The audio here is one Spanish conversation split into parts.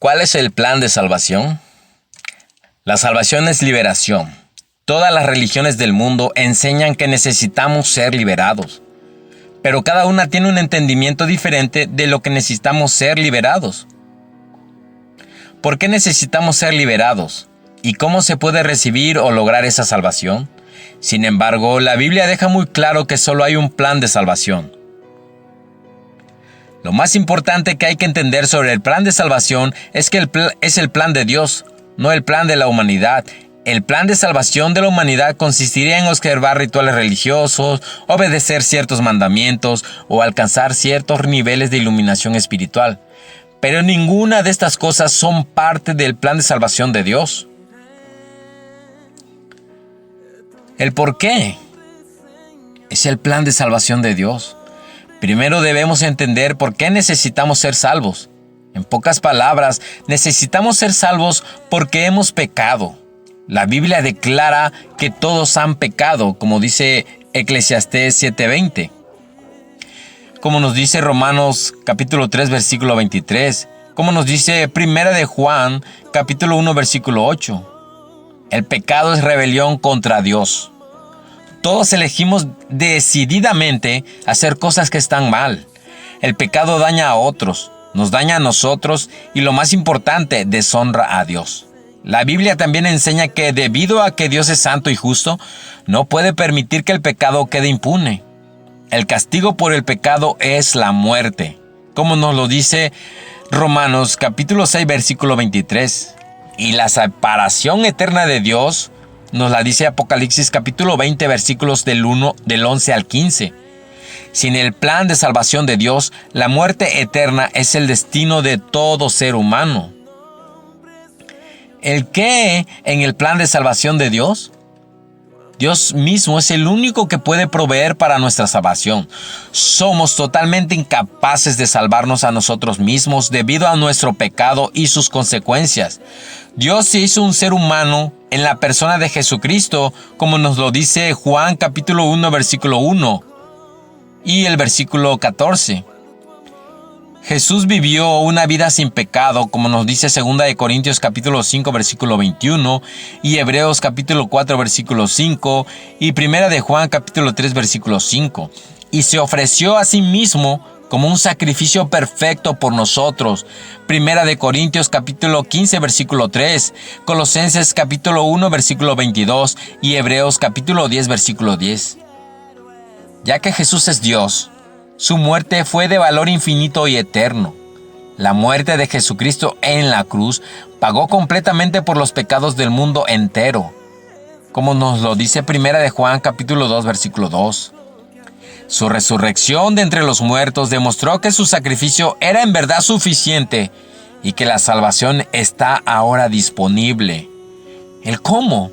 ¿Cuál es el plan de salvación? La salvación es liberación. Todas las religiones del mundo enseñan que necesitamos ser liberados, pero cada una tiene un entendimiento diferente de lo que necesitamos ser liberados. ¿Por qué necesitamos ser liberados? ¿Y cómo se puede recibir o lograr esa salvación? Sin embargo, la Biblia deja muy claro que solo hay un plan de salvación. Lo más importante que hay que entender sobre el plan de salvación es que es el plan de Dios, no el plan de la humanidad. El plan de salvación de la humanidad consistiría en observar rituales religiosos, obedecer ciertos mandamientos o alcanzar ciertos niveles de iluminación espiritual. Pero ninguna de estas cosas son parte del plan de salvación de Dios. ¿El por qué? Es el plan de salvación de Dios. Primero debemos entender por qué necesitamos ser salvos. En pocas palabras, necesitamos ser salvos porque hemos pecado. La Biblia declara que todos han pecado, como dice Eclesiastés 7:20. Como nos dice Romanos capítulo 3, versículo 23. Como nos dice Primera de Juan, capítulo 1, versículo 8. El pecado es rebelión contra Dios. Todos elegimos decididamente hacer cosas que están mal. El pecado daña a otros, nos daña a nosotros y lo más importante, deshonra a Dios. La Biblia también enseña que debido a que Dios es santo y justo, no puede permitir que el pecado quede impune. El castigo por el pecado es la muerte, como nos lo dice Romanos capítulo 6, versículo 23. Y la separación eterna de Dios nos la dice Apocalipsis capítulo 20, versículos del 11 al 15. Sin el plan de salvación de Dios, la muerte eterna es el destino de todo ser humano. ¿El qué en el plan de salvación de Dios? Dios mismo es el único que puede proveer para nuestra salvación. Somos totalmente incapaces de salvarnos a nosotros mismos debido a nuestro pecado y sus consecuencias. Dios se hizo un ser humano en la persona de Jesucristo, como nos lo dice Juan capítulo 1, versículo 1 y el versículo 14. Jesús vivió una vida sin pecado, como nos dice 2 de Corintios capítulo 5, versículo 21, y Hebreos capítulo 4, versículo 5, y 1 de Juan capítulo 3, versículo 5. Y se ofreció a sí mismo como un sacrificio perfecto por nosotros. 1 de Corintios capítulo 15, versículo 3, Colosenses capítulo 1, versículo 22, y Hebreos capítulo 10, versículo 10. Ya que Jesús es Dios, su muerte fue de valor infinito y eterno. La muerte de Jesucristo en la cruz pagó completamente por los pecados del mundo entero, como nos lo dice 1 de Juan capítulo 2, versículo 2. Su resurrección de entre los muertos demostró que su sacrificio era en verdad suficiente y que la salvación está ahora disponible. ¿El cómo?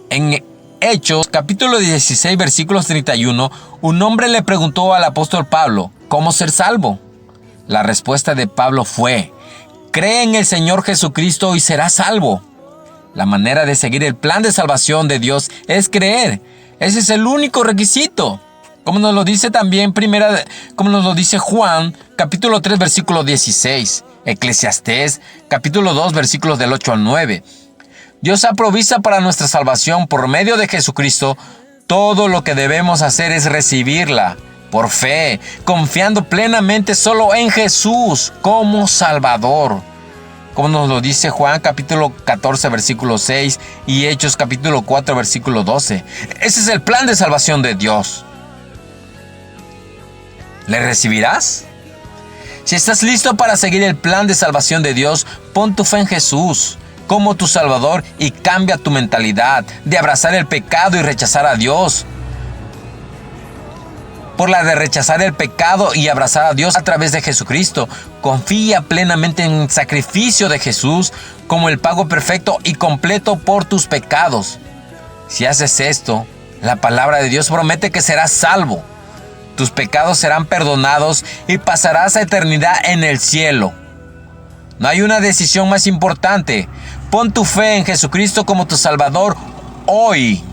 En Hechos, capítulo 16, versículos 31, un hombre le preguntó al apóstol Pablo, ¿cómo ser salvo? La respuesta de Pablo fue, cree en el Señor Jesucristo y serás salvo. La manera de seguir el plan de salvación de Dios es creer. Ese es el único requisito. Como nos lo dice también como nos lo dice Juan, capítulo 3, versículo 16, Eclesiastés, capítulo 2, versículos del 8 al 9. Dios aprovisa para nuestra salvación por medio de Jesucristo. Todo lo que debemos hacer es recibirla por fe, confiando plenamente solo en Jesús como Salvador. Como nos lo dice Juan capítulo 14, versículo 6 y Hechos capítulo 4, versículo 12. Ese es el plan de salvación de Dios. ¿Le recibirás? Si estás listo para seguir el plan de salvación de Dios, pon tu fe en Jesús como tu Salvador y cambia tu mentalidad de abrazar el pecado y rechazar a Dios por la de rechazar el pecado y abrazar a Dios a través de Jesucristo. Confía plenamente en el sacrificio de Jesús como el pago perfecto y completo por tus pecados. Si haces esto, la palabra de Dios promete que serás salvo. Tus pecados serán perdonados y pasarás a eternidad en el cielo. No hay una decisión más importante. Pon tu fe en Jesucristo como tu Salvador hoy.